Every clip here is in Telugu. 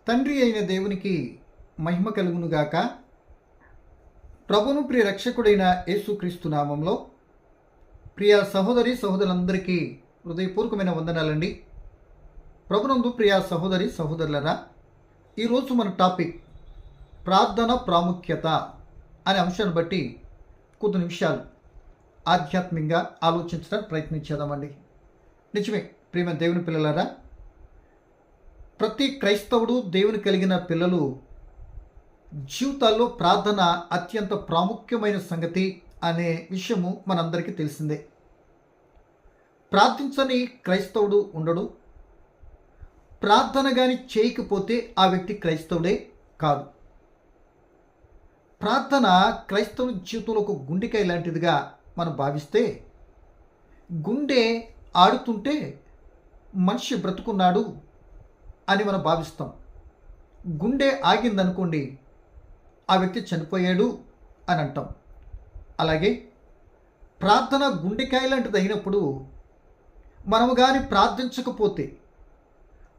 తండ్రి అయిన దేవునికి మహిమ కలుగునుగాక. ప్రభును ప్రియ రక్షకుడైన యేసుక్రీస్తు నామంలో ప్రియ సహోదరి సహోదరులందరికీ హృదయపూర్వకమైన వందనాలండి. ప్రభునందు ప్రియ సహోదరి సహోదరులరా, ఈరోజు మన టాపిక్ ప్రార్థన ప్రాముఖ్యత అనే అంశాన్ని బట్టి కొద్ది నిమిషాలు ఆధ్యాత్మికంగా ఆలోచించడానికి ప్రయత్నించేద్దామండి. నిజమే ప్రియమైన దేవుని పిల్లలారా, ప్రతి క్రైస్తవుడు దేవుని కలిగిన పిల్లలు జీవితాల్లో ప్రార్థన అత్యంత ప్రాముఖ్యమైన సంగతి అనే విషయము మనందరికీ తెలిసిందే. ప్రార్థించని క్రైస్తవుడు ఉండడు. ప్రార్థన కానీ చేయకపోతే ఆ వ్యక్తి క్రైస్తవుడే కాదు. ప్రార్థన క్రైస్తవుని జీవితంలో ఒక గుండెకాయ లాంటిదిగా మనం భావిస్తే, గుండె ఆడుతుంటే మనిషి బ్రతుకున్నాడు అని మనం భావిస్తాం. గుండె ఆగిందనుకోండి, ఆ వ్యక్తి చనిపోయాడు అని అంటాం. అలాగే ప్రార్థన గుండెకాయ లాంటిది అయినప్పుడు మనము కానీ ప్రార్థించకపోతే,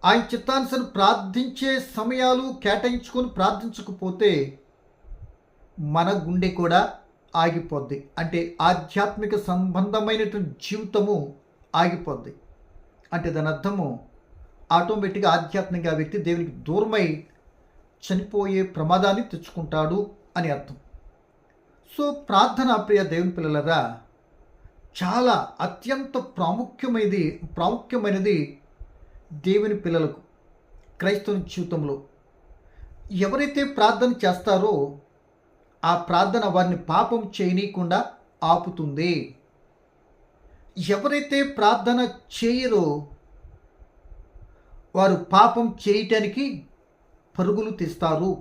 ఆయన చిత్తానుసారం ప్రార్థించే సమయాలు కేటాయించుకొని ప్రార్థించకపోతే మన గుండె కూడా ఆగిపోద్ది. అంటే ఆధ్యాత్మిక సంబంధమైనటువంటి జీవితము ఆగిపోద్ది. అంటే దాని అర్థము ఆటోమేటిక్గా ఆధ్యాత్మిక వ్యక్తి దేవునికి దూరమై చనిపోయే ప్రమాదాన్ని తెచ్చుకుంటాడు అని అర్థం. సో ప్రార్థన ప్రియ దేవుని పిల్లలరా చాలా అత్యంత ప్రాముఖ్యమైనది దేవుని పిల్లలకు క్రైస్తవ జీవితంలో. ఎవరైతే ప్రార్థన చేస్తారో ఆ ప్రార్థన వారిని పాపం చేయనీయకుండా ఆపుతుంది. ఎవరైతే ప్రార్థన చేయరో వారు పాపం చేయటానికి పరుగులు తీస్తారు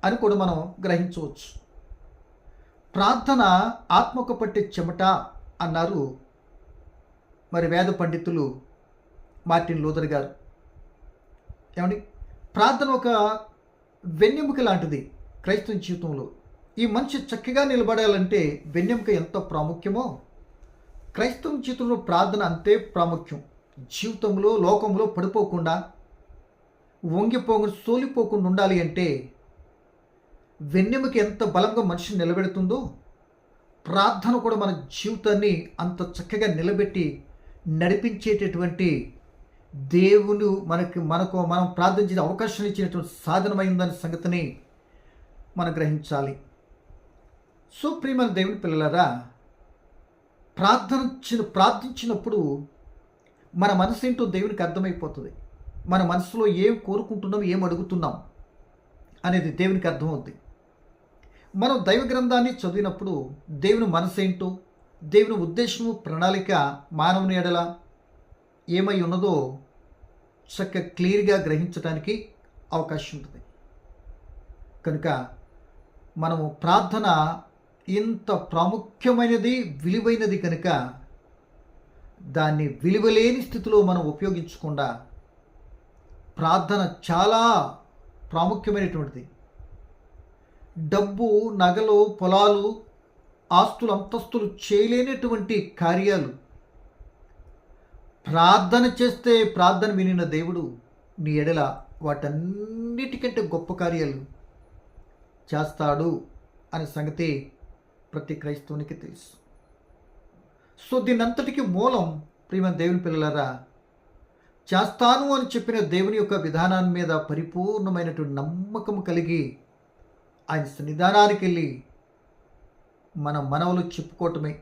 అని కూడా మనం గ్రహించవచ్చు. ప్రార్థన ఆత్మకు పట్టే చెమట అన్నారు మరి వేద పండితులు మార్టిన్ లూథర్ గారు. ఏమండి, ప్రార్థన ఒక వెన్నెముక లాంటిది క్రైస్తవ జీవితంలో. ఈ మనిషి చక్కగా నిలబడాలంటే వెన్నెముక ఎంత ప్రాముఖ్యమో క్రైస్తవ జీవితంలో ప్రార్థన అంతే ప్రాముఖ్యం. జీవితంలో లోకంలో పడిపోకుండా, వంగిపోకుండా, సోలిపోకుండా ఉండాలి అంటే వెన్నెముక ఎంత బలంగా మనిషిని నిలబెడుతుందో ప్రార్థన కూడా మన జీవితాన్ని అంత చక్కగా నిలబెట్టి నడిపించేటటువంటి దేవుడు మనం ప్రార్థించే అవకాశం ఇచ్చినటువంటి సాధనమైందనే సంగతిని మనం గ్రహించాలి. సో ప్రియమైన దేవుని పిల్లలారా, ప్రార్థించినప్పుడు మన మనసు ఏంటో దేవునికి అర్థమైపోతుంది. మన మనసులో ఏం కోరుకుంటున్నాం, ఏం అడుగుతున్నాం అనేది దేవునికి అర్థమవుతుంది. మనం దైవ గ్రంథాన్ని చదివినప్పుడు దేవుని మనసు ఏంటో, దేవుని ఉద్దేశము, ప్రణాళిక మానవుని ఎడల ఏమై ఉన్నదో చక్కగా క్లియర్గా గ్రహించడానికి అవకాశం ఉంటుంది. కనుక మనము ప్రార్థన ఇంత ప్రాముఖ్యమైనది, విలువైనది కనుక దాన్ని విలువలేని స్థితిలో మనం ఉపయోగించకుండా, ప్రార్థన చాలా ప్రాముఖ్యమైనటువంటిది. డబ్బు, నగలు, పొలాలు, ఆస్తులు, అంతస్తులు చేయలేనటువంటి కార్యాలు ప్రార్థన చేస్తే ప్రార్థన వినిన దేవుడు నీ ఎడల వాటన్నిటికంటే గొప్ప కార్యాలు చేస్తాడు అనే సంగతి ప్రతి క్రైస్తవునికి తెలుసు. సో దీనంతటికి మూలం ప్రియమైన దేవుని పిల్లలారా, చేస్తాను అని చెప్పిన దేవుని యొక్క విధానాన్ని మీద పరిపూర్ణమైనటువంటి నమ్మకం కలిగి ఆయన సన్నిధానానికి వెళ్ళి మన మనవలు చెప్పుకోవటమే,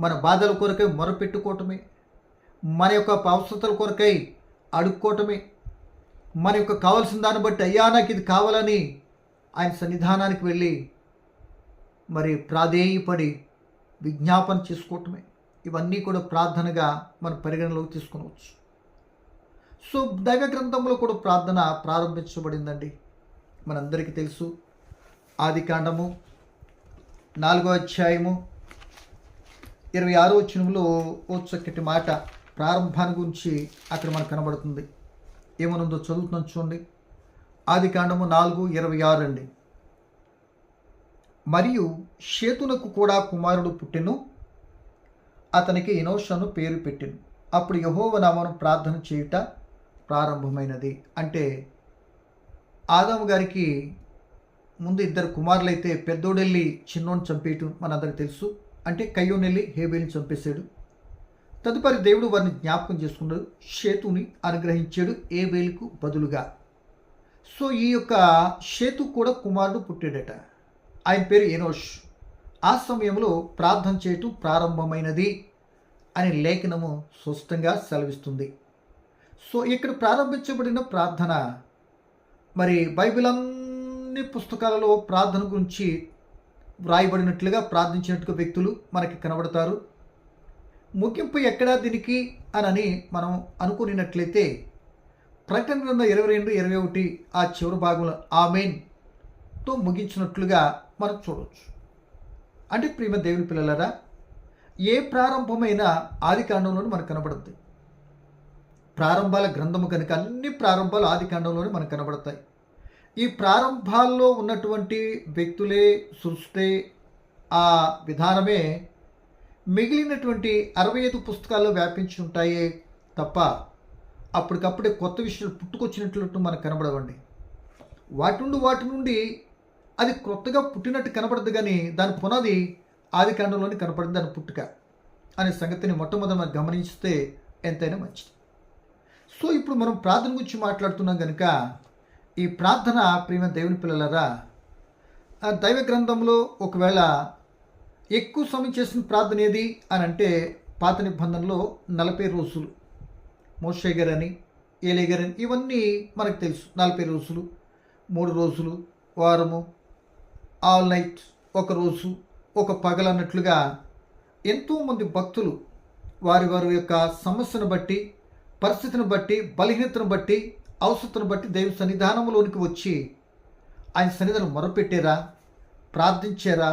మన బాధల కొరకై మొరపెట్టుకోవటమే, మన యొక్క అవసరతల కొరకై అడుక్కోవటమే, మన యొక్క కావాల్సిన దాన్ని బట్టి అయ్యా నాకు ఇది కావాలని ఆయన సన్నిధానానికి వెళ్ళి మరి ప్రాధేయపడి విజ్ఞాపన చేసుకోవటమే. ఇవన్నీ కూడా ప్రార్థనగా మన పరిగణలోకి తీసుకునవచ్చు. సో దైవ గ్రంథంలో కూడా ప్రార్థన ప్రారంభించబడిందండి. మనందరికీ తెలుసు, ఆదికాండము 4వ అధ్యాయము 26వ వచనంలో ఓ చక్కటి మాట ప్రారంభాన్ని గురించి అక్కడ మనకు కనబడుతుంది. ఏమనుందో చదువుతున్నాం చూడండి. ఆదికాండము 4:26 అండి. మరియు షేతునకు కూడా కుమారుడు పుట్టెను, అతనికి ఎనోషను పేరు పెట్టెను. అప్పుడు యెహోవా నామమున ప్రార్థన చేయుట ప్రారంభమైనది. అంటే ఆదాము గారికి ముందు ఇద్దరు కుమారులైతే పెద్దోడెళ్ళి చిన్నోడిని చంపేయటం మనందరికి తెలుసు. అంటే కయ్యోనెళ్ళి హేబేల్ని చంపేశాడు. తదుపరి దేవుడు వారిని జ్ఞాపకం చేసుకున్నాడు, షేతుని అనుగ్రహించాడు ఏబేలుకు బదులుగా. సో ఈ యొక్క షేతు కూడా కుమారుడు పుట్టాడట. ఆయన పేరు ఎనోష్. ఆ సమయంలో ప్రార్థన చేయటం ప్రారంభమైనది అని లేఖనము స్పష్టంగా సెలవిస్తుంది. సో ఇక్కడ ప్రారంభించబడిన ప్రార్థన మరి బైబిల్ అన్ని పుస్తకాలలో ప్రార్థన గురించి వ్రాయబడినట్లుగా ప్రార్థించినట్టుగా వ్యక్తులు మనకి కనబడతారు. ముగింపు ఎక్కడా దీనికి అని మనం అనుకున్నట్లయితే ప్రకటన గ్రంథం 22:21 ఆ చివరి భాగంలో ఆమేన్తో ముగించినట్లుగా మనం చూడవచ్చు. అంటే ప్రియమైన దేవుని పిల్లలారా, ఏ ప్రారంభమైన ఆది కాండంలోనే మనకు కనబడుతుంది. ప్రారంభాల గ్రంథము కనుక అన్ని ప్రారంభాలు ఆది కాండంలోనే మనకు కనబడతాయి. ఈ ప్రారంభాల్లో ఉన్నటువంటి వ్యక్తులే, సృష్టి, ఆ విధానమే మిగిలినటువంటి 65 పుస్తకాల్లో వ్యాపించి ఉంటాయే తప్ప అప్పటికప్పుడే కొత్త విషయాలు పుట్టుకొచ్చినట్లు మనకు కనబడవండి. వాటి నుండి అది కొత్తగా పుట్టినట్టు కనపడదు, కానీ దాని పునాది ఆది కాండంలోనే కనపడింది, దాని పుట్టుక అనే సంగతిని మొట్టమొదటి మనం గమనిస్తే ఎంతైనా మంచిది. సో ఇప్పుడు మనం ప్రార్థన గురించి మాట్లాడుతున్నాం కనుక ఈ ప్రార్థన ప్రియమైన దేవుని పిల్లలారా, దైవ గ్రంథంలో ఒకవేళ ఎక్కువ సమయం చేసిన ప్రార్థన ఏది అని అంటే పాత నిబంధనలో 40 రోజులు, మోషే గారని, ఏలే గారని, ఇవన్నీ మనకు తెలుసు. 40 రోజులు, 3 రోజులు, వారము, ఆల్ నైట్, ఒక రోజు, ఒక పగలు అన్నట్లుగా ఎంతోమంది భక్తులు వారి యొక్క సమస్యను బట్టి, పరిస్థితిని బట్టి, బలహీనతను బట్టి, అవసరతను బట్టి దైవ సన్నిధానంలోనికి వచ్చి ఆయన సన్నిధానం మొరపెట్టారా, ప్రార్థించారా,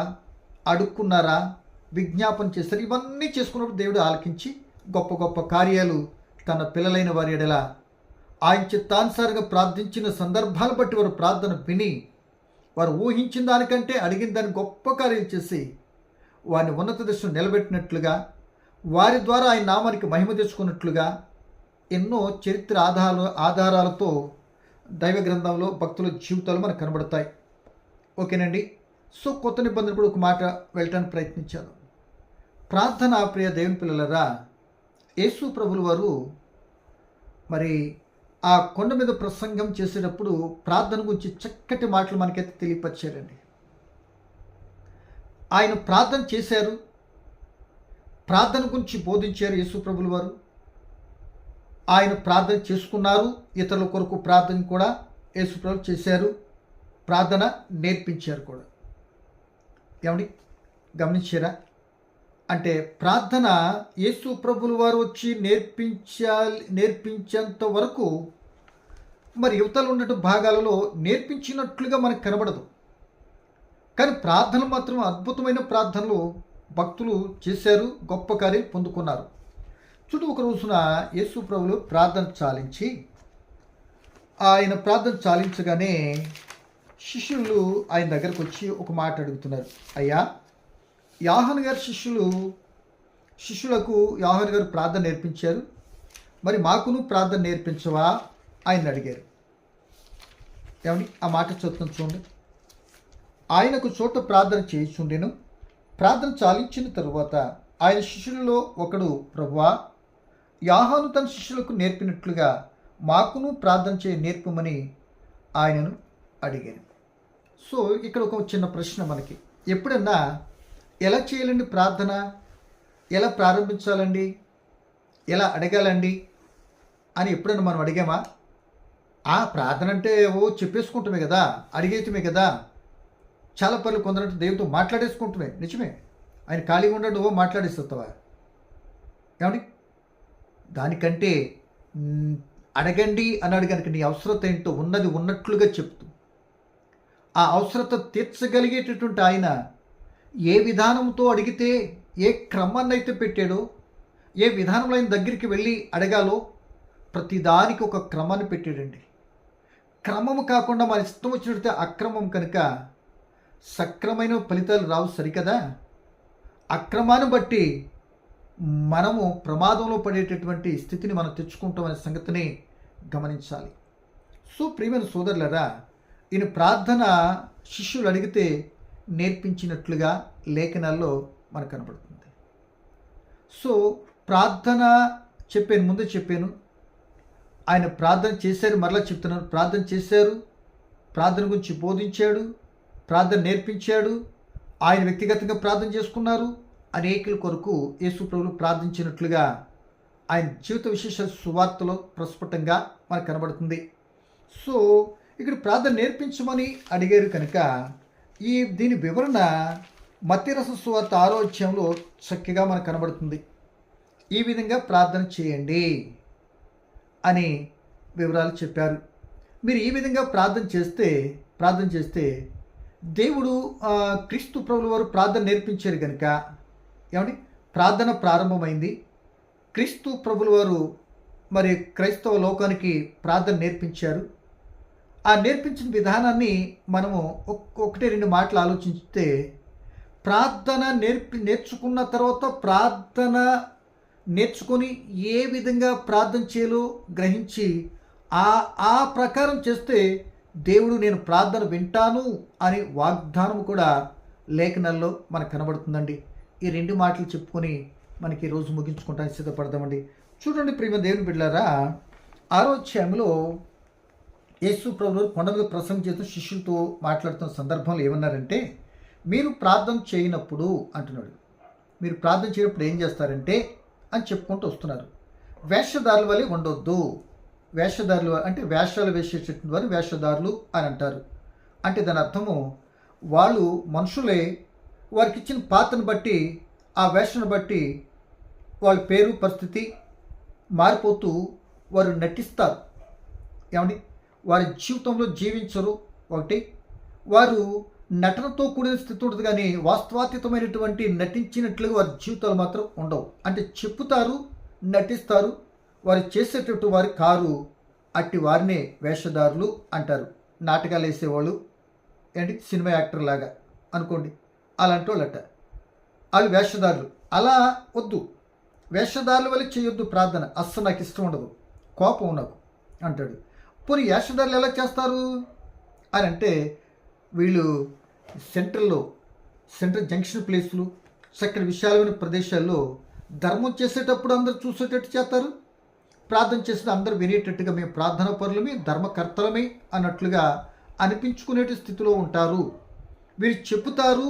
అడుక్కున్నారా, విజ్ఞాపన చేశారు. ఇవన్నీ చేసుకున్నప్పుడు దేవుడు ఆలకించి గొప్ప గొప్ప కార్యాలు తన పిల్లలైన వారి ఎడల ఆయన చిత్తానుసారంగా ప్రార్థించిన సందర్భాలు బట్టి వారు ప్రార్థన విని వారు ఊహించిన దానికంటే అడిగిన దాన్ని గొప్ప కార్యాలు చేసి వారిని ఉన్నత దశను నిలబెట్టినట్లుగా, వారి ద్వారా ఆయన నామానికి మహిమ తెచ్చుకున్నట్లుగా ఎన్నో చరిత్ర ఆధారాలతో దైవ గ్రంథంలో భక్తుల జీవితాలు మనకు కనబడతాయి. ఓకేనండి. సో కొత్త నిబంధనలు కూడా ఒక మాట వెళ్ళటానికి ప్రయత్నించాను. ప్రార్థన ప్రియ దేవుని పిల్లలరా, యేసు ప్రభులు వారు మరి ఆ కొండ మీద ప్రసంగం చేసేటప్పుడు ప్రార్థన గురించి చక్కటి మాటలు మనకైతే తెలియపరిచారండి. ఆయన ప్రార్థన చేశారు, ప్రార్థన గురించి బోధించారు యేసు ప్రభులు వారు. ఆయన ప్రార్థన చేసుకున్నారు, ఇతరుల కొరకు ప్రార్థన కూడా యేసు ప్రభులు చేశారు, ప్రార్థన నేర్పించారు కూడా. ఏమండి గమనించారా? అంటే ప్రార్థన యేసు ప్రభులు వారు వచ్చి నేర్పించేంత వరకు మరి యువతలు ఉన్నట్టు భాగాలలో నేర్పించినట్లుగా మనకు కనబడదు. కానీ ప్రార్థనలు మాత్రం అద్భుతమైన ప్రార్థనలు భక్తులు చేశారు, గొప్ప కార్యాలు పొందుకున్నారు. చూడు, ఒక రోజున యేసు ప్రభులు ప్రార్థన చాలించి ఆయన ప్రార్థన చాలించగానే శిష్యులు ఆయన దగ్గరకు వచ్చి ఒక మాట అడుగుతున్నారు. అయ్యా, యోహాను గారి శిష్యులకు యోహాను గారు ప్రార్థన నేర్పించారు, మరి మాకును ప్రార్థన నేర్పించవా ఆయన అడిగారు. ఏమని ఆ మాట చదువుతాను చూడండి. ఆయనకు చోట ప్రార్థన చేయుచుండెను. ప్రార్థన చాలించిన తరువాత ఆయన శిష్యులలో ఒకడు, ప్రభువా, యోహాను తన శిష్యులకు నేర్పినట్లుగా మాకును ప్రార్థన చేయ నేర్పమని ఆయనను అడిగాను. సో ఇక్కడ ఒక చిన్న ప్రశ్న మనకి, ఎప్పుడన్నా ఎలా చేయాలండి ప్రార్థన, ఎలా ప్రారంభించాలండి, ఎలా అడగాలండి అని ఎప్పుడన్నా మనం అడిగామా? ప్రార్థన అంటే చెప్పేసుకుంటామే కదా, అడిగేయటమే కదా. చాలా పనులు కొందరంటే దేవుడితో మాట్లాడేసుకుంటున్నాయి, నిజమే. ఆయన ఖాళీగా ఉండడు, మాట్లాడేస్తావా? ఏమండి, దానికంటే అడగండి అన్నాడు కనుక నీ అవసరత ఏంటో ఉన్నది ఉన్నట్లుగా చెప్తూ ఆ అవసరత తీర్చగలిగేటటువంటి ఆయన ఏ విధానంతో అడిగితే, ఏ క్రమాన్ని అయితే పెట్టాడో, ఏ విధానంలో ఆయన దగ్గరికి వెళ్ళి అడగాలో ప్రతిదానికి ఒక క్రమాన్ని పెట్టాడండి. క్రమము కాకుండా మన ఇష్టం వచ్చినట్టే అక్రమం కనుక సక్రమైన ఫలితాలు రావు, సరికదా. అక్రమాన్ని బట్టి మనము ప్రమాదంలో పడేటటువంటి స్థితిని మనం తెచ్చుకుంటామనే సంగతిని గమనించాలి. సో ప్రియమైన సోదరులరా, ఈయన ప్రార్థన శిష్యులు అడిగితే నేర్పించినట్లుగా లేఖనాల్లో మనకు కనబడుతుంది. సో ప్రార్థన ముందే చెప్పాను, ఆయన ప్రార్థన చేశారు, మరలా చెప్తున్నాను, ప్రార్థన చేశారు, ప్రార్థన గురించి బోధించాడు, ప్రార్థన నేర్పించాడు, ఆయన వ్యక్తిగతంగా ప్రార్థన చేసుకున్నారు, అనేకుల కొరకు యేసు ప్రభువు ప్రార్థించినట్లుగా ఆయన జీవిత విశేష సువార్తలో ప్రస్ఫుటంగా మనకు కనబడుతుంది. సో ఇక్కడ ప్రార్థన నేర్పించమని అడిగారు కనుక దీని వివరణ మత్తయి రాసిన సువార్త 6వ అధ్యాయంలో చక్కగా మనకు కనబడుతుంది. ఈ విధంగా ప్రార్థన చేయండి అని వివరాలు చెప్పారు. మీరు ఈ విధంగా ప్రార్థన చేస్తే దేవుడు క్రీస్తు ప్రభుల వారు ప్రార్థన నేర్పించారు కనుక ఏమండి ప్రార్థన ప్రారంభమైంది. క్రీస్తు ప్రభుల వారు మరి క్రైస్తవ లోకానికి ప్రార్థన నేర్పించారు. ఆ నేర్పించిన విధానాన్ని మనము ఒకటి రెండు మాటలు ఆలోచిస్తే, ప్రార్థన నేర్చుకున్న తర్వాత ప్రార్థన నేర్చుకొని ఏ విధంగా ప్రార్థన చేయాలో గ్రహించి ఆ ప్రకారం చేస్తే దేవుడు నేను ప్రార్థన వింటాను అనే వాగ్దానం కూడా లేఖనాల్లో మనకు కనబడుతుందండి. ఈ రెండు మాటలు చెప్పుకొని మనకి రోజు ముగించుకుంటానికి సిద్ధపడదామండి. చూడండి ప్రియమైన దేవుని బిడ్డలారా, 6వ అధ్యాయంలో యేసు ప్రభువు కొండ మీద ప్రసంగం చేస్తూ శిష్యులతో మాట్లాడుతున్న సందర్భంలో ఏమన్నారంటే, మీరు ప్రార్థన చేయనప్పుడు అంటున్నాడు, మీరు ప్రార్థన చేయనప్పుడు ఏం చేస్తారంటే అని చెప్పుకుంటూ వస్తున్నారు. వేషధారుల వలె ఉండొద్దు. వేషధారులు అంటే వేషాలు వేసేటటువంటి వారు వేషధారులు అని అంటారు. అంటే దాని అర్థము వాళ్ళు మనుషులే, వారికి ఇచ్చిన పాత్రను బట్టి ఆ వేషను బట్టి వాళ్ళ పేరు పరిస్థితి మారిపోతూ వారు నటిస్తారు. ఏమండి వారి జీవితంలో జీవించరు. ఒకటి వారు నటనతో కూడిన స్థితి ఉంటుంది, కానీ వాస్తవాతీతమైనటువంటి నటించినట్లుగా వారి జీవితాలు మాత్రం ఉండవు. అంటే చెప్పుతారు, నటిస్తారు, వారు చేసేటట్టు వారి కారు. అట్టి వారినే వేషధారులు అంటారు. నాటకాలు వేసేవాళ్ళు ఏంటి సినిమా యాక్టర్ లాగా అనుకోండి, అలాంటి వాళ్ళట వాళ్ళు వేషధారులు. అలా వద్దు, వేషధారుల వల్ల చేయొద్దు ప్రార్థన, అస్సలు నాకు ఇష్టం ఉండదు, కోపం నాకు అంటాడు. పోనీ వేషధారులు ఎలా చేస్తారు అని అంటే, వీళ్ళు సెంట్రల్ జంక్షన్ ప్లేస్లు, చక్కటి విశాలమైన ప్రదేశాల్లో ధర్మం చేసేటప్పుడు అందరూ చూసేటట్టు చేస్తారు, ప్రార్థన చేస్తే అందరూ వినేటట్టుగా మేము ప్రార్థన పరులమే ధర్మకర్తలమే అన్నట్లుగా అనిపించుకునే స్థితిలో ఉంటారు. వీరు చెప్పుతారు,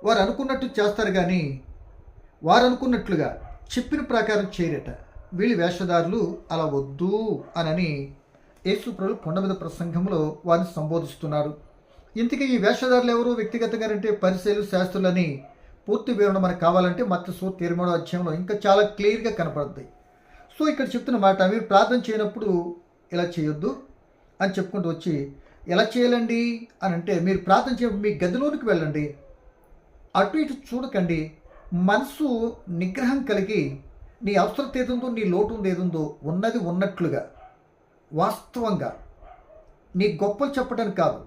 వారు అనుకున్నట్టు చేస్తారు, కానీ వారు అనుకున్నట్లుగా చెప్పిన ప్రకారం చేయరట. వీళ్ళు వేషధారులు, అలా వద్దు అని యేసు ప్రభువు కొండ మీద ప్రసంగంలో వారిని సంబోధిస్తున్నారు. ఇంతకీ ఈ వేషధారులు ఎవరు వ్యక్తిగతంగా అంటే పరిశీలు శాస్త్రులని పూర్తి వివరణ మనకు కావాలంటే మత్తయి 23వ అధ్యాయంలో ఇంకా చాలా క్లియర్గా కనపడుతుంది. సో ఇక్కడ చెప్తున్న మాట, మీరు ప్రార్థన చేయనప్పుడు ఇలా చేయొద్దు అని చెప్పుకుంటూ వచ్చి, ఎలా చేయాలండి అని అంటే, మీరు ప్రార్థన చేయడం మీ గదిలోనికి వెళ్ళండి, అటు ఇటు చూడకండి, మనసు నిగ్రహం కలిగి నీ అవసరత ఏదుందో, నీ లోటు ఏదుందో ఉన్నది ఉన్నట్లుగా వాస్తవంగా, నీ గొప్పలు చెప్పడానికి కాదు,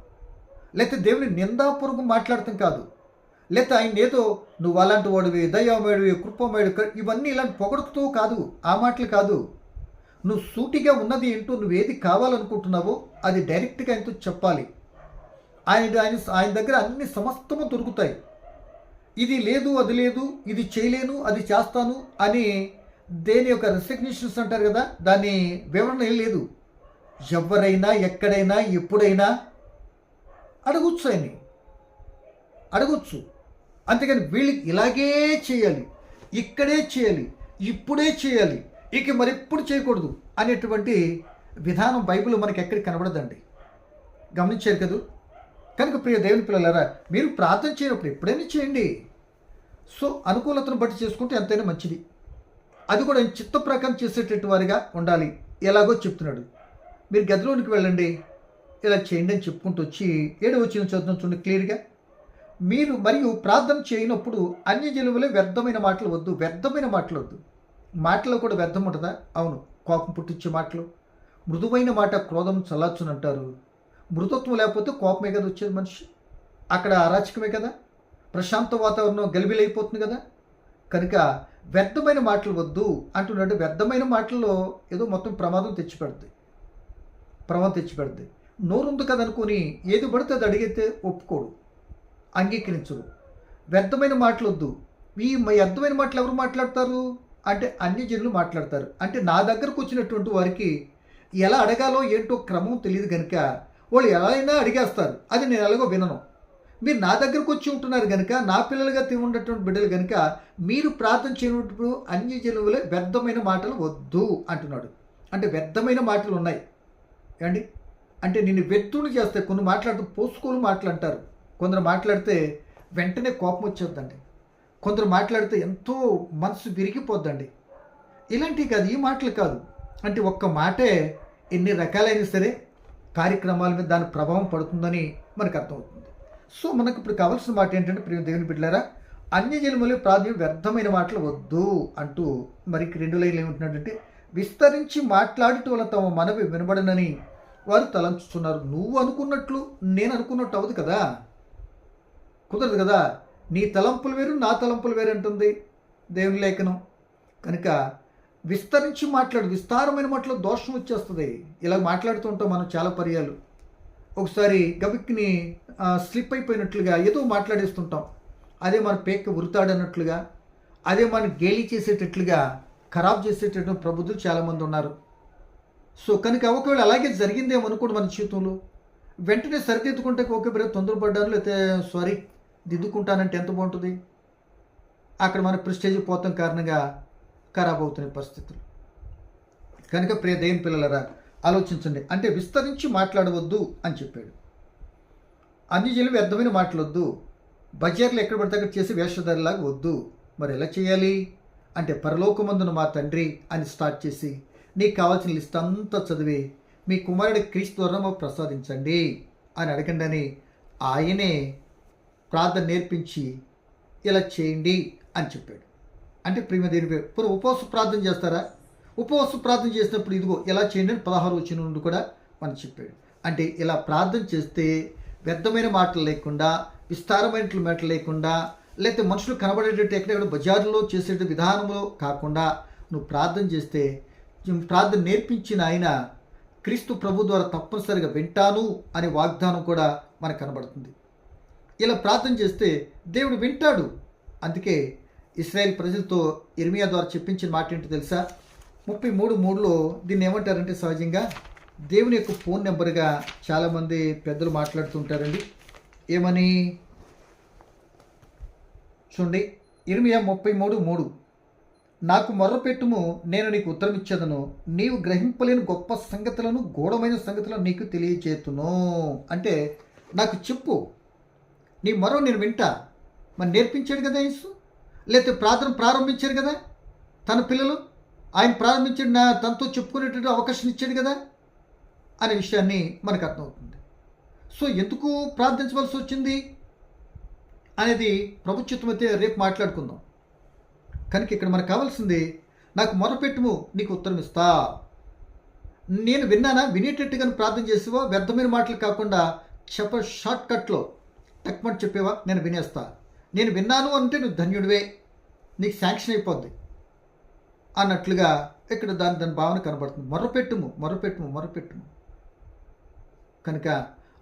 లేకపోతే దేవుని నిందాపూర్వకం మాట్లాడటం కాదు, లేకపోతే ఆయన ఏదో నువ్వు అలాంటి వాడివి, దయామేడివి, కృపమేడు, ఇవన్నీ ఇలాంటి పొగడుతూ కాదు, ఆ మాటలు కాదు. నువ్వు సూటిగా ఉన్నది ఏంటో, నువ్వు ఏది కావాలనుకుంటున్నావో అది డైరెక్ట్గా ఆయనతో చెప్పాలి. ఆయన దగ్గర అన్ని సమస్తము దొరుకుతాయి. ఇది లేదు, అది లేదు, ఇది చేయలేను, అది చేస్తాను అని దేని యొక్క రెసిగ్నేషన్స్ అంటారు కదా, దాని వివరణ ఏం లేదు. ఎవరైనా ఎక్కడైనా ఎప్పుడైనా అడగొచ్చు, ఆయన్ని అడగొచ్చు. అంతేగాని వీళ్ళకి ఇలాగే చేయాలి, ఇక్కడే చేయాలి, ఇప్పుడే చేయాలి, ఇక మరెప్పుడు చేయకూడదు అనేటువంటి విధానం బైబిల్లో మనకి ఎక్కడికి కనబడదండి. గమనించారు కదా. కనుక ప్రియ దేవుని పిల్లలారా, మీరు ప్రార్థన చేయనప్పుడు ఎప్పుడైనా చేయండి. సో అనుకూలతను బట్టి చేసుకుంటే ఎంతైనా మంచిది. అది కూడా చిత్త ప్రకారం చేసేటట్టు వారిగా ఉండాలి. ఎలాగో చెప్తున్నాడు, మీరు గదిలోనికి వెళ్ళండి, ఇలా చేయండి అని చెప్పుకుంటూ వచ్చి 7వ వచనం చదువుతాం చూడండి క్లియర్గా. మీరు మరియు ప్రార్థన చేయనప్పుడు అన్యజనులే వ్యర్థమైన మాటలు వద్దు. వ్యర్థమైన మాటలు వద్దు. మాటలో కూడా వ్యర్థం ఉంటుందా? అవును, కోపం పుట్టించే మాటలు. మృదువైన మాట క్రోధం చల్లార్చుని అంటారు. మృదుత్వం లేకపోతే కోపమే కదా వచ్చేది మనిషి, అక్కడ అరాచకమే కదా, ప్రశాంత వాతావరణం గలిబిలైపోతుంది కదా. కనుక వ్యర్థమైన మాటలు వద్దు అంటున్నాడు. వ్యర్థమైన మాటల్లో ఏదో మొత్తం ప్రమాదం తెచ్చిపెడుతుంది. నోరుంది కదనుకొని ఏది పడితే అది అడిగితే ఒప్పుకోడు, అంగీకరించడు. వ్యర్థమైన మాటలు వద్దు. ఈ వ్యర్థమైన మాటలు ఎవరు మాట్లాడతారు అంటే అన్యజనులు మాట్లాడతారు. అంటే నా దగ్గరకు వచ్చినటువంటి వారికి ఎలా అడగాలో ఏంటో క్రమం తెలియదు కనుక వాళ్ళు ఎలా అయినా అడిగేస్తారు. అది నేను ఎలాగో వినను. మీరు నా దగ్గరకు వచ్చి ఉంటున్నారు కనుక, నా పిల్లలుగా ఉన్నటువంటి బిడ్డలు కనుక మీరు ప్రార్థన చేయనప్పుడు అన్యజనులే వ్యర్థమైన మాటలు వద్దు అంటున్నాడు. అంటే వ్యర్థమైన మాటలు ఉన్నాయి ఏమండి. అంటే నిన్ను వ్యర్థులు చేస్తే కొన్ని మాట్లాడుతూ పోసుకోలు మాటలు అంటారు. కొందరు మాట్లాడితే వెంటనే కోపం వచ్చేద్దండి. కొందరు మాట్లాడితే ఎంతో మనసు విరిగిపోద్దండి. ఇలాంటివి కాదు, ఈ మాటలు కాదు. అంటే ఒక్క మాటే ఎన్ని రకాలైనా సరే కార్యక్రమాల మీద దాని ప్రభావం పడుతుందని మనకు అర్థమవుతుంది. సో మనకు ఇప్పుడు కావాల్సిన మాట ఏంటంటే, ప్రియ దేవుని బిడ్డలారా, అన్యజనులే ప్రార్థన వ్యర్థమైన మాటలు వద్దు అంటూ మరి 2 లైన్లు ఏమంటున్నాడంటే, విస్తరించి మాట్లాడటం వల్ల తమ మనవి వినబడనని వారు తలంచుతున్నారు. నువ్వు అనుకున్నట్లు నేను అనుకున్నట్టు అవ్వదు కదా, కుదరదు కదా. నీ తలంపులు వేరు, నా తలంపులు వేరు అంటుంది దేవుని లేఖనం. కనుక విస్తరించి మాట్లాడు, విస్తారమైన మాటలో దోషం వచ్చేస్తుంది. ఇలా మాట్లాడుతూ ఉంటాం మనం చాలా పర్యాలు. ఒకసారి గబిక్ని స్లిప్ అయిపోయినట్లుగా ఏదో మాట్లాడేస్తుంటాం. అదే మన పేక ఉరుతాడన్నట్లుగా, అదే మన గేలి చేసేటట్లుగా, ఖరాబ్ చేసేటట్టు ప్రబుద్ధులు చాలామంది ఉన్నారు. సో కనుక ఒకవేళ అలాగే జరిగిందేమో అనుకోండి మన జీవితంలో, వెంటనే సరిదిద్దుకుంటే ఓకే బ్రదర్ తొందరపడ్డాను, లేకపోతే సారీ దిద్దుకుంటానంటే ఎంత బాగుంటుంది. అక్కడ మన ప్రెస్టేజ్ పోతాం కారణంగా ఖరాబ్ అవుతున్న పరిస్థితులు. కనుక ప్రియ దేవుని పిల్లలరా ఆలోచించండి. అంటే విస్తరించి మాట్లాడవద్దు అని చెప్పాడు. అన్యజనులు వ్యర్థమైన మాటలొద్దు, బజార్లు ఎక్కడ పడితే అక్కడ చేసి వేషధారిలాగా వద్దు. మరి ఎలా చేయాలి అంటే, పరలోకమందున మా తండ్రి అని స్టార్ట్ చేసి నీకు కావాల్సిన లిస్ట్ అంతా చదివి మీ కుమారుడి క్రీస్తు ద్వారా మాకు ప్రసాదించండి అని అడగండి అని ఆయనే ప్రార్థన నేర్పించి ఇలా చేయండి అని చెప్పాడు. అంటే ప్రేమ దేని ఇప్పుడు ఉపవాస ప్రార్థన చేస్తారా? ఉపవాస ప్రార్థన చేసినప్పుడు ఇదిగో ఎలా చేయండి అని 16 వచనం నుండి కూడా మనం చెప్పాడు. అంటే ఇలా ప్రార్థన చేస్తే వ్యర్థమైన మాటలు లేకుండా, విస్తారమైన మాటలు లేకుండా, లేకపోతే మనుషులు కనబడేటట్టు ఎక్కడెక్కడ బజార్లో చేసే విధానంలో కాకుండా నువ్వు ప్రార్థన చేస్తే, ప్రార్థన నేర్పించిన ఆయన క్రీస్తు ప్రభు ద్వారా తప్పనిసరిగా వింటాను అనే వాగ్దానం కూడా మనకు కనబడుతుంది. ఇలా ప్రార్థన చేస్తే దేవుడు వింటాడు. అందుకే ఇశ్రాయేల్ ప్రజలతో ఇర్మియా ద్వారా చెప్పించిన మాట ఏంటో తెలుసా? 33:3లో దీన్ని ఏమంటారంటే, సహజంగా దేవుని యొక్క ఫోన్ నెంబర్గా చాలామంది పెద్దలు మాట్లాడుతుంటారండి. ఏమని చూడండి, ఇర్మియా 33:3, నాకు మొర్రపెట్టుము, నేను నీకు ఉత్తరం ఇచ్చేదను, నీవు గ్రహింపలేని గొప్ప సంగతులను, గూఢమైన సంగతులను నీకు తెలియచేతును. అంటే నాకు చెప్పు, నీ మొర నేను వింటా. మరి నేర్పించాడు కదా యేసు, లేకపోతే ప్రార్థన ప్రారంభించాడు కదా తన పిల్లలు, ఆయన ప్రారంభించాడు, తనతో చెప్పుకునేటువంటి అవకాశం ఇచ్చాడు కదా అనే విషయాన్ని మనకు అర్థమవుతుంది. సో ఎందుకు ప్రార్థించవలసి వచ్చింది అనేది ప్రభుత్వమైతే రేపు మాట్లాడుకుందాం. కనుక ఇక్కడ మనకు కావాల్సింది, నాకు మొరపెట్టుము నీకు ఉత్తరం ఇస్తా. నేను విన్నానా, వినేటట్టుగా ప్రార్థన చేసేవా, వ్యర్థమైన మాటలు కాకుండా షార్ట్ కట్లో తక్కువ చెప్పేవా, నేను వినేస్తా. నేను విన్నాను అంటే నువ్వు ధన్యుడివే, నీకు శాంక్షన్ అయిపోద్ది అన్నట్లుగా ఇక్కడ దాని భావన కనబడుతుంది. మొరపెట్టుము. కనుక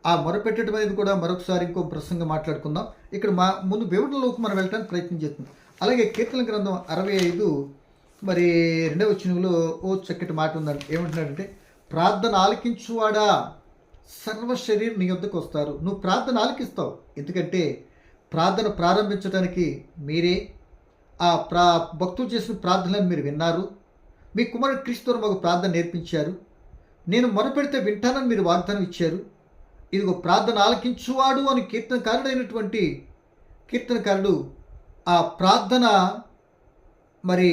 ఆ మొరపెట్టడం అనేది కూడా మరొకసారి ఇంకో ప్రసంగం మాట్లాడుకుందాం. ఇక్కడ ముందు వివరణలోకి మనం వెళ్ళడానికి ప్రయత్నం చేస్తున్నాం. అలాగే కీర్తన గ్రంథం 65 మరి 2వ వచనంలో ఓ చక్కటి మాట ఉందండి. ఏమంటున్నాడంటే, ప్రార్థన ఆలకించువాడా సర్వ శరీరం నీ వద్దకు వస్తారు. నువ్వు ప్రార్థన ఆలకిస్తావు. ఎందుకంటే ప్రార్థన ప్రారంభించడానికి మీరే ఆ భక్తులు చేసిన ప్రార్థనలను మీరు విన్నారు. మీ కుమారుడు క్రీస్తు మాకు ప్రార్థన నేర్పించారు. నేను మొరపెడితే వింటానని మీరు వాగ్దానం ఇచ్చారు. ఇదిగో ప్రార్థన ఆలకించువాడు అని కీర్తనకారుడైనటువంటి కీర్తనకారుడు ఆ ప్రార్థన మరి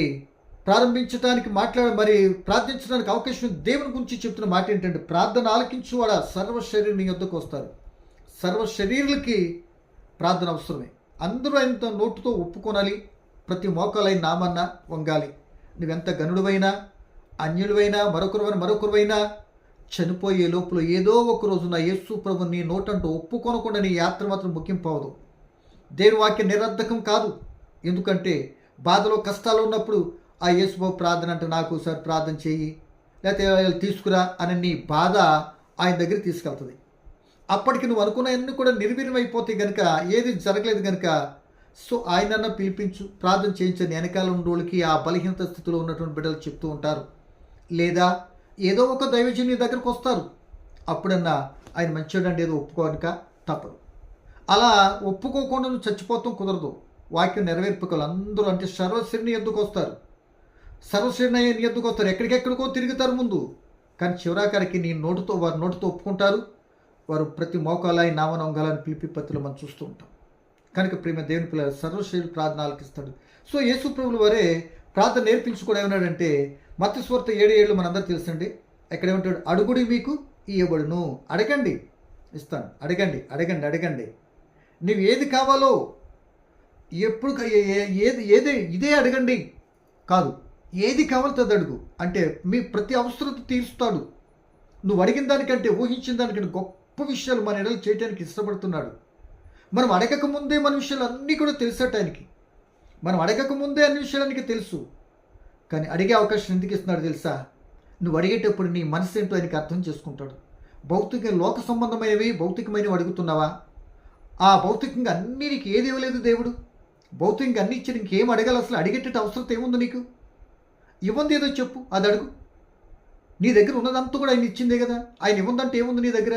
ప్రారంభించడానికి మరి ప్రార్థించడానికి అవకాశం దేవుని గురించి చెప్తున్న మాట ఏంటంటే, ప్రార్థన ఆలకించువాడా సర్వ శరీరం నీ వద్దకు వస్తారు. సర్వ శరీరులకి ప్రార్థన అవసరమే. అందరూ ఆయనతో నోటుతో ఒప్పుకొనాలి, ప్రతి మోకాలైన నామన్నా వంగాలి. నువ్వెంత గనుడువైనా, అన్యుడివైనా, మరొకరువైనా చనిపోయే లోపల ఏదో ఒక రోజున యేసు ప్రభు నీ నోటంటూ ఒప్పుకొనకుండా నీ యాత్ర మాత్రం ముగింపు అవ్వదు. దేవుని వాక్యం నిరర్ధకం కాదు. ఎందుకంటే బాధలో కష్టాలు ఉన్నప్పుడు ఆ యేసుబాబు ప్రార్థన అంటే నాకు ఒకసారి ప్రార్థన చేయి, లేకపోతే తీసుకురా అని నీ బాధ ఆయన దగ్గర తీసుకెళ్తుంది. అప్పటికి నువ్వు అనుకున్నవన్నీ కూడా నిర్వీర్యం అయిపోతాయి కనుక, ఏది జరగలేదు కనుక, సో ఆయనన్నా పిలిపించు, ప్రార్థన చేయించని వెనకాల ఉండోళ్ళకి ఆ బలహీనత స్థితిలో ఉన్నటువంటి బిడ్డలు చెప్తూ ఉంటారు. లేదా ఏదో ఒక దైవజన్ నీ దగ్గరకు వస్తారు. అప్పుడన్నా ఆయన మంచివాడండి ఏదో ఒప్పుకోనుక తప్పదు. అలా ఒప్పుకోకుండా నువ్వు చచ్చిపోతాం కుదరదు. వాక్యం నెరవేర్పుకోవాలి. అందరూ అంటే సర్వశ్రేణి ఎందుకు వస్తారు, సర్వశ్రేణి అయ్యని ఎందుకు వస్తారు, ఎక్కడికెక్కడికో తిరుగుతారు ముందు. కానీ చివరాఖరికి నీ నోటితో వారి నోటితో ఒప్పుకుంటారు. వారు ప్రతి మోకాలు ఆయన నామనొంగాలని పిలిపి పత్తులు మనం చూస్తూ ఉంటాం. కనుక ప్రేమ దేవుని పిల్లలు సర్వశ్రేణి ప్రార్థన ఆలకిస్తాడు. సో యేసు ప్రభువుల వారే ప్రార్థన నేర్పించి కూడా ఏమన్నాడంటే, మత్తయి సువార్త 7:7 మనందరూ తెలుసండి. ఎక్కడ ఏమంటాడు, అడుగుడి మీకు ఇయ్యబడును, అడగండి ఇస్తాను, అడగండి అడగండి అడగండి. నువ్వు ఏది కావాలో ఎప్పుడు ఏది ఇదే అడగండి కాదు, ఏది కావాలో అది అడుగు. అంటే మీ ప్రతి అవసరత తీరుస్తాడు. నువ్వు అడిగిన దానికంటే, ఊహించిన దానికంటే గొప్ప విషయాలు మన ఎడలు చేయడానికి ఇష్టపడుతున్నాడు. మనం అడగకముందే మన విషయాలు అన్నీ కూడా తెలుసట ఆయనకి. మనం అడగకముందే అన్ని విషయాలనికి తెలుసు. కానీ అడిగే అవకాశం ఎందుకు ఇస్తున్నాడు తెలుసా? నువ్వు అడిగేటప్పుడు నీ మనసు ఏంటో ఆయనకి అర్థం చేసుకుంటాడు. భౌతిక లోక సంబంధమైనవి భౌతికమైనవి అడుగుతున్నావా? ఆ భౌతికంగా అన్నీ నీకు ఏది ఇవ్వలేదు దేవుడు. భౌతికంగా అన్ని ఇచ్చి ఇంకేం అడగాలి? అసలు అడిగేటట్టు అవసరం ఏముంది నీకు? ఇవ్వంది ఏదో చెప్పు, అది అడుగు. నీ దగ్గర ఉన్నదంతా కూడా ఆయన ఇచ్చిందే కదా. ఆయన ఇవ్వందంటే ఏముంది నీ దగ్గర?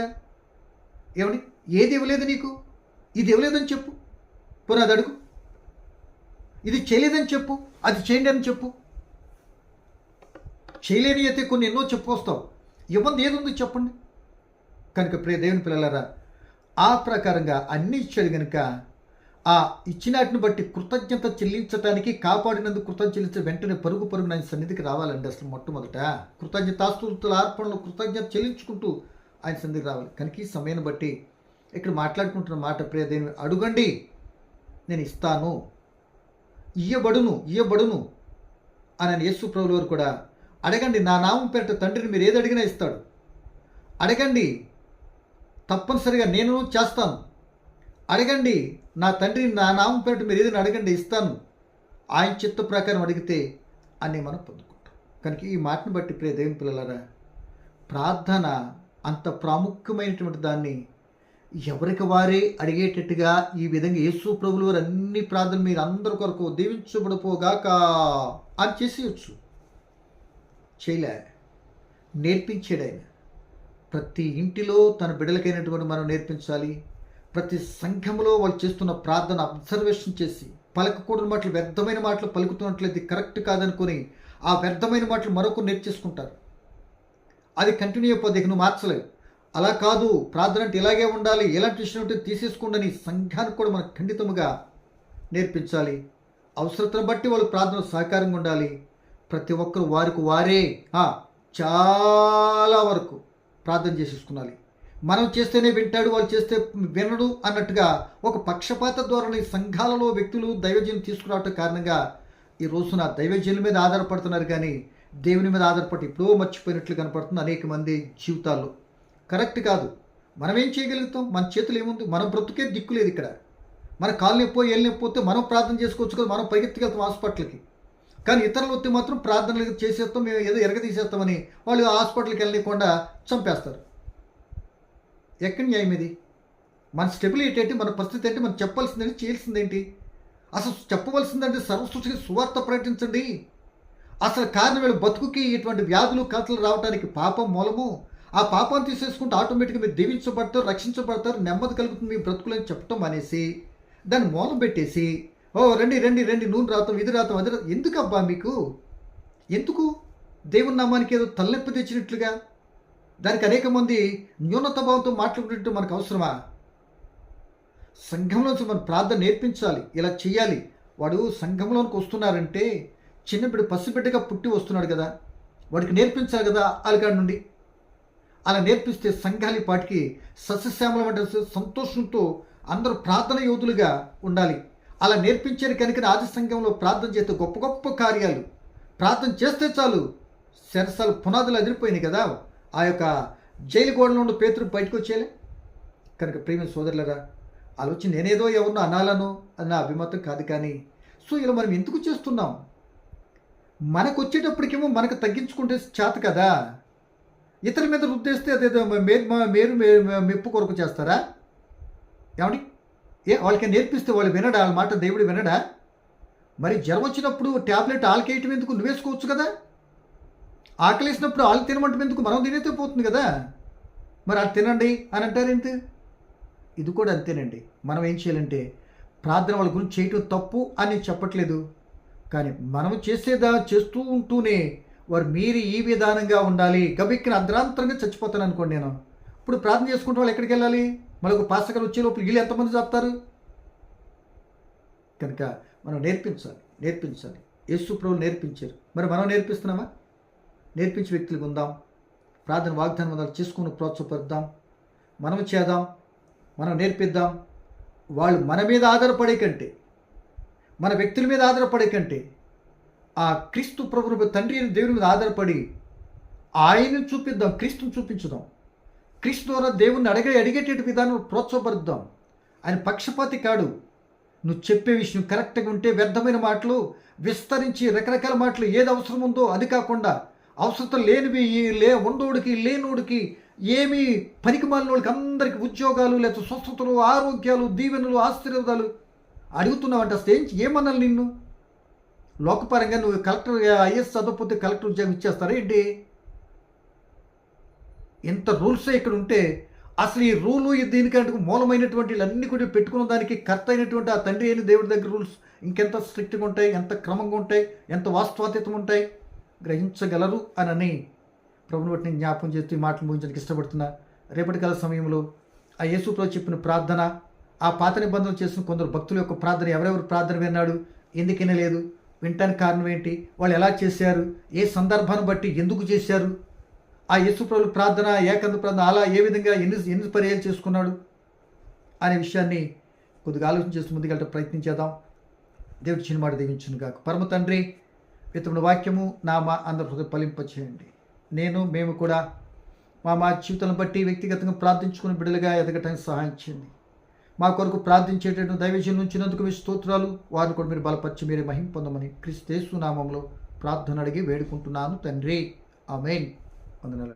ఏమని ఏది ఇవ్వలేదు నీకు? ఇది ఇవ్వలేదని చెప్పు, పోనీ అది అడుగు. ఇది చేయలేదని చెప్పు, అది చేయండి అని చెప్పు. చేయలేని అయితే కొన్ని ఎన్నో చెప్పుకొస్తావు. ఇవ్వంది ఏది ఉంది చెప్పండి. కనుక ప్రియ దేవుని పిల్లలారా, ఆ ప్రకారంగా అన్ని ఇచ్చాడు కనుక ఆ ఇచ్చినాటిని బట్టి కృతజ్ఞత చెల్లించడానికి, కాపాడినందుకు కృతజ్ఞత చెల్లించే వెంటనే పరుగు పరుగున ఆయన సన్నిధికి రావాలండి. అసలు మొట్టమొదట కృతజ్ఞతాస్తుతుల అర్పణలు కృతజ్ఞత చెల్లించుకుంటూ ఆయన సన్నిధికి రావాలి. కనుక ఈ సమయాన్ని బట్టి ఇక్కడ మాట్లాడుకుంటున్న మాట, ప్రియ దేవుని, అడుగండి నేను ఇస్తాను, ఇయ్యబడును అని యేసు ప్రభువుల వారు కూడా, అడగండి నా నామం పేరిట తండ్రిని మీరు ఏది అడిగినా ఇస్తాడు. అడగండి తప్పనిసరిగా నేను చేస్తాను. అడగండి నా తండ్రిని నా నామం పేరిట మీరు ఏదైనా అడగండి ఇస్తాను. ఆయన చిత్త ప్రకారం అడిగితే అన్నీ మనం పొందుకుంటాం. కనుక ఈ మాటను బట్టి ప్రియ దేవుని పిల్లలారా, ప్రార్థన అంత ప్రాముఖ్యమైనటువంటి దాన్ని ఎవరికి వారే అడిగేటట్టుగా ఈ విధంగా యేసు ప్రభువుల వారు అన్ని ప్రార్థన మీరు అందరి కొరకు దీవించబడిపోగాక అని చేసేయచ్చు. చేయలే, నేర్పించాడు ఆయన. ప్రతి ఇంటిలో తన బిడ్డలకైనటువంటి మనం నేర్పించాలి. ప్రతి సంఘంలో వాళ్ళు చేస్తున్న ప్రార్థన అబ్జర్వేషన్ చేసి, పలకకూడని మాటలు, వ్యర్థమైన మాటలు పలుకుతున్నట్లయితే కరెక్ట్ కాదనుకొని ఆ వ్యర్థమైన మాటలు మరొకరు నేర్చేసుకుంటారు. అది కంటిన్యూ అయిపోతే నువ్వు మార్చలేవు. అలా కాదు, ప్రార్థన అంటే ఇలాగే ఉండాలి, ఎలాంటి విషయం ఉంటే తీసేసుకోండి సంఘానికి కూడా మనకు ఖండితముగా నేర్పించాలి. అవసరతను బట్టి వాళ్ళు ప్రార్థన సహకారంగా ఉండాలి. ప్రతి ఒక్కరు వారికి వారే చాలా వరకు ప్రార్థన చేసేసుకున్నాలి. మనం చేస్తేనే వింటాడు, వాళ్ళు చేస్తే వినడు అన్నట్టుగా ఒక పక్షపాత ధోరణి సంఘాలలో వ్యక్తులు దైవజనం తీసుకురావటం కారణంగా ఈ రోజున దైవజనుల మీద ఆధారపడుతున్నారు, కానీ దేవుని మీద ఆధారపడి ఎప్పుడో మర్చిపోయినట్లు కనపడుతుంది అనేక మంది జీవితాల్లో. కరెక్ట్ కాదు. మనం ఏం చేయగలుగుతాం? మన చేతులు ఏముంది? మన బ్రతుకే దిక్కులేదు ఇక్కడ. మన కాలు నొప్పో ఏళ్ళు నొప్పితే మనం ప్రార్థన చేసుకోవచ్చు కదా, మనం పరిగెత్తుకెళ్తాం హాస్పిటల్కి. కానీ ఇతరులు వస్తే మాత్రం ప్రార్థనలు చేసేస్తాం, మేము ఏదో ఎరగదీసేస్తామని వాళ్ళు హాస్పిటల్కి వెళ్ళకుండా చంపేస్తారు. ఎక్కడి న్యాయం ఇది? మన స్టెబిలిటీ ఏంటి? మన పరిస్థితి ఏంటి? మనం చెప్పాల్సిందేంటి, చేయాల్సిందేంటి? అసలు చెప్పవలసిందంటే సర్వసృష్టికి సువార్త ప్రకటించండి. అసలు కారణం వీళ్ళు బతుకుకి ఇటువంటి వ్యాధులు కథలు రావడానికి పాపం మూలము. ఆ పాపాన్ని తీసేసుకుంటే ఆటోమేటిక్గా మీరు దీవించబడతారు, రక్షించబడతారు, నెమ్మది కలుగుతుంది మీ బ్రతుకులని చెప్పటం అనేసి దాన్ని మూలం పెట్టేసి, రండి రండి రండి, నూనె రాతాం, ఇది రాతాం, అది రాతాం. ఎందుకు అబ్బా మీకు? ఎందుకు దేవుని నామానికి ఏదో తలనొప్పి తెచ్చినట్లుగా దానికి అనేక మంది న్యూనత భావంతో మాట్లాడుకుంటూ మనకు అవసరమా? సంఘంలోంచి మనం ప్రార్థన నేర్పించాలి, ఇలా చేయాలి. వాడు సంఘంలోనికి వస్తున్నారంటే చిన్నప్పుడు పసిబిడ్డగా పుట్టి వస్తున్నాడు కదా, వాడికి నేర్పించాలి కదా అలగాడి నుండి. అలా నేర్పిస్తే సంఘాలి పాటికి సస్యశ్యామలం అంటే సంతోషంతో అందరూ ప్రార్థన యోధులుగా ఉండాలి. అలా నేర్పించారు కనుక ఆది సంఘంలో ప్రార్థన చేస్తే గొప్ప గొప్ప కార్యాలు. ప్రార్థన చేస్తే చాలు శరసాలు పునాదులు అదిరిపోయినాయి కదా. ఆ యొక్క జైలు గోడలో ఉండి పేతురు బయటకు వచ్చేలే. కనుక ప్రేమ సోదరులరా, ఆలోచన నేనేదో ఎవరినో అనాలను అన్న అభిమతం కాదు. కానీ సో ఇలా మనం ఎందుకు చేస్తున్నాం? మనకు వచ్చేటప్పటికేమో మనకు తగ్గించుకుంటే చేత కదా. ఇతరుల మీద రుద్దేస్తే అదేదో మీరు మెప్పు కొరకు చేస్తారా? ఏమండి? వాళ్ళకి నేర్పిస్తే వాళ్ళు వినడా? వాళ్ళ మాట దేవుడు వినడా? మరి జ్వరం వచ్చినప్పుడు ట్యాబ్లెట్ ఆళ్ళకేయటం ఎందుకు? నువ్వేసుకోవచ్చు కదా. ఆకలేసినప్పుడు ఆళ్ళు తినమంటే ఎందుకు? మనం తినేతే పోతుంది కదా. మరి అది తినండి అని అంటారేంటి? ఇది కూడా అంతేనండి. మనం ఏం చేయాలంటే ప్రార్థన వాళ్ళ గురించి చేయటం తప్పు అని చెప్పట్లేదు. కానీ మనం చేస్తూ ఉంటూనే వారు మీరు ఈ విధానంగా ఉండాలి. గబిక్కిన అర్ధరాంతరంగా చచ్చిపోతాను అనుకోండి నేను. ఇప్పుడు ప్రార్థన చేసుకుంటే వాళ్ళు ఎక్కడికి వెళ్ళాలి? మళ్ళీ ఒక పాస్టర్ వచ్చే లోపల వీళ్ళు ఎంతమంది చెప్తారు? కనుక మనం నేర్పించాలి. యేసు ప్రభువు నేర్పించారు. మరి మనం నేర్పిస్తున్నామా? నేర్పించే వ్యక్తులకు ఉందాం. ప్రార్థన వాగ్దానం చేసుకుని ప్రోత్సాహపడదాం. మనం చేద్దాం, మనం నేర్పిద్దాం. వాళ్ళు మన మీద ఆధారపడే కంటే, మన వ్యక్తుల మీద ఆధారపడే కంటే ఆ క్రీస్తు ప్రభు తండ్రి అయిన దేవుని మీద ఆధారపడి ఆయనను చూపిద్దాం, క్రీస్తుని చూపించుదాం. క్రీస్తు ద్వారా దేవుణ్ణి అడిగేటటువంటి విధానం ప్రోత్సాహపరుద్దాం. ఆయన పక్షపాతి కాడు. నువ్వు చెప్పే విషయం కరెక్ట్గా ఉంటే వ్యర్థమైన మాటలు విస్తరించి రకరకాల మాటలు ఏది అవసరం ఉందో అది కాకుండా అవసరం లేనివి ఉండోడికి లేనోడికి ఏమీ పనికి మాలిన వాళ్ళకి అందరికీ ఉద్యోగాలు లేకపోతే స్వస్థతలు, ఆరోగ్యాలు, దీవెనలు, ఆశీర్వాదాలు అడుగుతున్నావంటే అసలు ఏమన్నాను నిన్ను? లోకపరంగా నువ్వు కలెక్టర్ ఐఎస్ చదవకపోతే కలెక్టర్ ఉద్యోగం ఇచ్చేస్తారా ఏంటి? ఇంత రూల్సే ఇక్కడ ఉంటే అసలు ఈ రూలు దీనికంటే మూలమైనటువంటి అన్నీ కూడా పెట్టుకున్న దానికి కర్త అయినటువంటి ఆ తండ్రి అయిన దేవుడి దగ్గర రూల్స్ ఇంకెంత స్ట్రిక్ట్గా ఉంటాయి, ఎంత క్రమంగా ఉంటాయి, ఎంత వాస్తవాతీతం ఉంటాయి గ్రహించగలరు అని ప్రభుని బట్టి నేను జ్ఞాపకం చేస్తూ ఈ మాటలు ముగించడానికి ఇష్టపడుతున్నా. రేపటి కాల సమయంలో ఆ యేసు ప్రభు చెప్పిన ప్రార్థన, ఆ పాత నిబంధనలు చేసిన కొందరు భక్తుల యొక్క ప్రార్థన, ఎవరెవరు ప్రార్థన విన్నాడు, ఎందుకు వినలేదు, వినటానికి కారణం ఏంటి, వాళ్ళు ఎలా చేశారు, ఏ సందర్భాన్ని బట్టి ఎందుకు చేశారు, ఆ యేసు ప్రభు ప్రార్థన, ఏకాంత ప్రార్థన అలా ఏ విధంగా ఎన్ని పర్యాలు చేసుకున్నాడు అనే విషయాన్ని కొద్దిగా ఆలోచన చేస్తూ ముందుకెళ్ళటం ప్రయత్నించేద్దాం. దేవుడి చిన్న మాట దీవించును గాక. పరమ తండ్రి, ఇతడు వాక్యము నా అందరి హృదయ ఫలింపచేయండి. మేము కూడా మా జీవితాలను బట్టి వ్యక్తిగతంగా ప్రార్థించుకుని బిడ్డలుగా ఎదగటానికి సహాయం చేయండి. మా కొరకు ప్రార్థించేటటువంటి దైవజనుల నుంచినందుకు మీ స్తోత్రాలు. వారిని కూడా మీరు బలపరిచి మీరే మహిమ పొందమని క్రీస్తు యేసు నామములో ప్రార్థన అడిగి వేడుకుంటున్నాను తండ్రి. ఆమేన్. వందనాలు.